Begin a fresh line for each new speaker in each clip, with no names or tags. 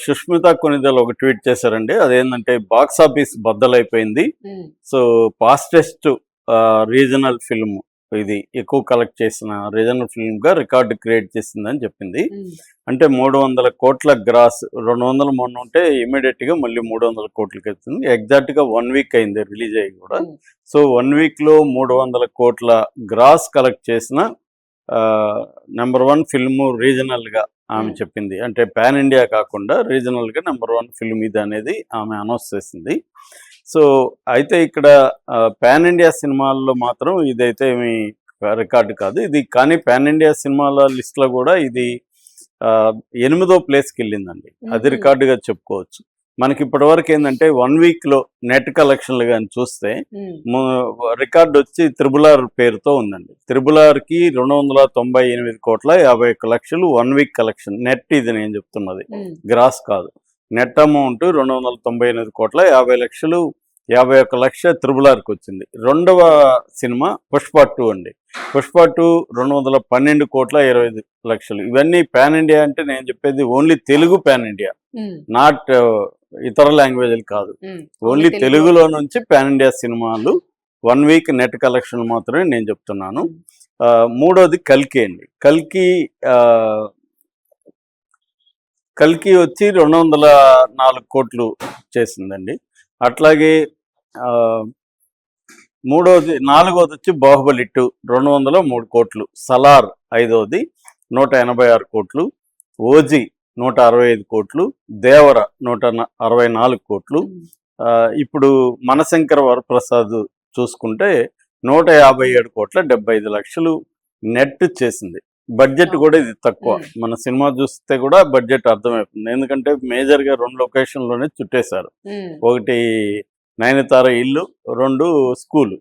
సుష్మిత కొనిదెల ఒక ట్వీట్ చేశారండి. అదేంటంటే బాక్స్ ఆఫీస్ బద్దలైపోయింది. సో ఫాస్టెస్ట్ రీజనల్ ఫిల్మ్ ఇది ఎక్కువ కలెక్ట్ చేసిన రీజనల్ ఫిల్మ్గా రికార్డు క్రియేట్ చేసిందని చెప్పింది. అంటే 300 కోట్ల గ్రాస్, 200 మొన్న ఉంటే ఇమీడియట్గా మళ్ళీ 300 కోట్లకి వచ్చింది. ఎగ్జాక్ట్గా 1 వీక్ అయింది రిలీజ్ అయ్యి కూడా. సో 1 వీక్లో 300 కోట్ల గ్రాస్ కలెక్ట్ చేసిన నెంబర్ 1 ఫిల్ము రీజనల్గా ఆమె చెప్పింది. అంటే పాన్ ఇండియా కాకుండా రీజనల్గా నెంబర్ 1 ఫిల్మ్ ఇది అనేది ఆమె అనౌన్స్ చేసింది. సో అయితే ఇక్కడ పాన్ ఇండియా సినిమాల్లో మాత్రం ఇదైతే ఏమి రికార్డు కాదు ఇది. కానీ పాన్ ఇండియా సినిమాల లిస్ట్లో కూడా ఇది 8వ ప్లేస్కి వెళ్ళిందండి. అది రికార్డుగా చెప్పుకోవచ్చు. మనకి ఇప్పటివరకు ఏంటంటే 1 వీక్లో నెట్ కలెక్షన్లు కానీ చూస్తే రికార్డు వచ్చి త్రిబుల్-ఆర్ పేరుతో ఉందండి. త్రిబుల్-ఆర్కి 298 కోట్ల 51 లక్షలు 1 వీక్ కలెక్షన్. నెట్ ఇది నేను చెప్తున్నది, గ్రాస్ కాదు. నెట్ అమౌంట్ 298 కోట్ల 50 లక్షలు 51 లక్ష త్రిబుల్-ఆర్కి వచ్చింది. రెండవ సినిమా పుష్ప 2 అండి. పుష్ప 2 212 కోట్ల 25 లక్షలు. ఇవన్నీ పాన్ ఇండియా అంటే నేను చెప్పేది only Telugu pan India, not ఇతర లాంగ్వేజ్లు కాదు. ఓన్లీ తెలుగులో నుంచి పాన్ ఇండియా సినిమాలు 1 వీక్ నెట్ కలెక్షన్ మాత్రమే నేను చెప్తున్నాను. మూడోది కల్కి అండి. కల్కి వచ్చి 204 కోట్లు చేసిందండి. అట్లాగే నాలుగోది వచ్చి బాహుబలి 2 203 కోట్లు. సలార్ ఐదోది 186 కోట్లు. ఓజీ 165 కోట్లు. దేవర 164 కోట్లు. ఇప్పుడు మనశంకర వరప్రసాద్ చూసుకుంటే 157 కోట్ల 75 లక్షలు నెట్ చేసింది. బడ్జెట్ కూడా ఇది తక్కువ. మన సినిమా చూస్తే కూడా బడ్జెట్ అర్థమైపోతుంది. ఎందుకంటే మేజర్గా 2 లొకేషన్లోనే చుట్టేశారు. ఒకటి నయనతార ఇల్లు, 2 స్కూలు.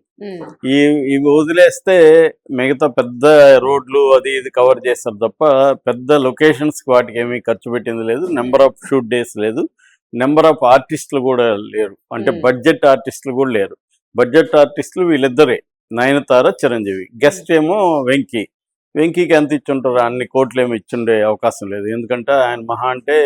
ఇవి వదిలేస్తే మిగతా పెద్ద రోడ్లు అది ఇది కవర్ చేస్తారు తప్ప పెద్ద లొకేషన్స్కి వాటికి ఏమీ ఖర్చు పెట్టింది లేదు. నెంబర్ ఆఫ్ షూట్ డేస్ లేదు. నెంబర్ ఆఫ్ ఆర్టిస్టులు కూడా లేరు. అంటే బడ్జెట్ ఆర్టిస్టులు కూడా లేరు. బడ్జెట్ ఆర్టిస్టులు వీళ్ళిద్దరే, నయనతార, చిరంజీవి. గెస్ట్ ఏమో వెంకీకి ఎంత ఇచ్చుంటారు, అన్ని కోట్లు ఏమి ఇచ్చుండే అవకాశం లేదు. ఎందుకంటే ఆయన మహా అంటే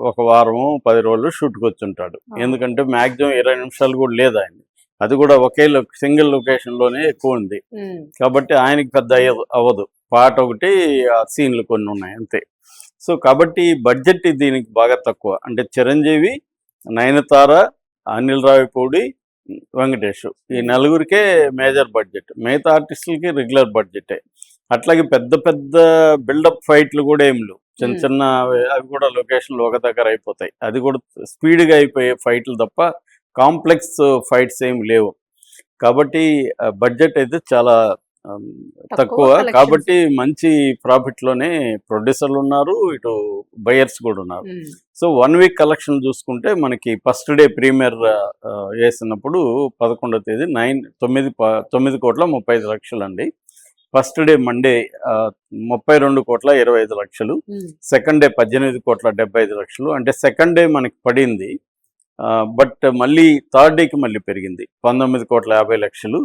ఒక వారము 10 రోజులు షూట్కి వచ్చుంటాడు. ఎందుకంటే మ్యాక్సిమం 20 నిమిషాలు కూడా లేదు ఆయన. అది కూడా ఒకే సింగిల్ లొకేషన్లోనే ఎక్కువ ఉంది. కాబట్టి ఆయనకి పెద్ద అవ్వదు. పాట ఒకటి, సీన్లు కొన్ని ఉన్నాయి అంతే. సో కాబట్టి బడ్జెట్ దీనికి బాగా తక్కువ. అంటే చిరంజీవి, నయనతార, అనిల్ రావిపూడి, వెంకటేష్, ఈ నలుగురికే మేజర్ బడ్జెట్. మిగతా ఆర్టిస్టులకి రెగ్యులర్ బడ్జెటే. అట్లాగే పెద్ద పెద్ద బిల్డప్ ఫైట్లు కూడా ఏం లేవు. చిన్న అవి కూడా లొకేషన్లు ఒక దగ్గర అయిపోతాయి. అది కూడా స్పీడ్గా అయిపోయే ఫైట్లు తప్ప కాంప్లెక్స్ ఫైట్స్ ఏమి లేవు. కాబట్టి బడ్జెట్ అయితే చాలా తక్కువ. కాబట్టి మంచి ప్రాఫిట్లోనే ప్రొడ్యూసర్లు ఉన్నారు, ఇటు బయర్స్ కూడా ఉన్నారు. సో 1 వీక్ కలెక్షన్ చూసుకుంటే మనకి ఫస్ట్ డే ప్రీమియర్ వేసినప్పుడు 11వ తేదీ 9 కోట్ల 35 లక్షలు అండి. ఫస్ట్ డే మండే 32 కోట్ల 25 లక్షలు. సెకండ్ డే 18 కోట్ల 75 లక్షలు. అంటే సెకండ్ డే మనకి పడింది. బట్ మళ్ళీ థర్డ్ డేకి మళ్ళీ పెరిగింది 19 కోట్ల 50 లక్షలు.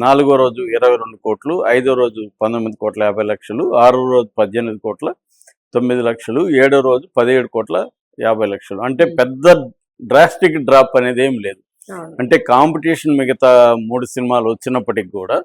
4వ రోజు 22 కోట్లు. 5వ రోజు 19 కోట్ల 50 లక్షలు. 6వ రోజు 18 కోట్ల 9 లక్షలు. 7వ రోజు 17 కోట్ల 50 లక్షలు. అంటే పెద్ద డ్రాస్టిక్ డ్రాప్ అనేది ఏం లేదు. అంటే కాంపిటీషన్ మిగతా 3 సినిమాలు వచ్చినప్పటికి కూడా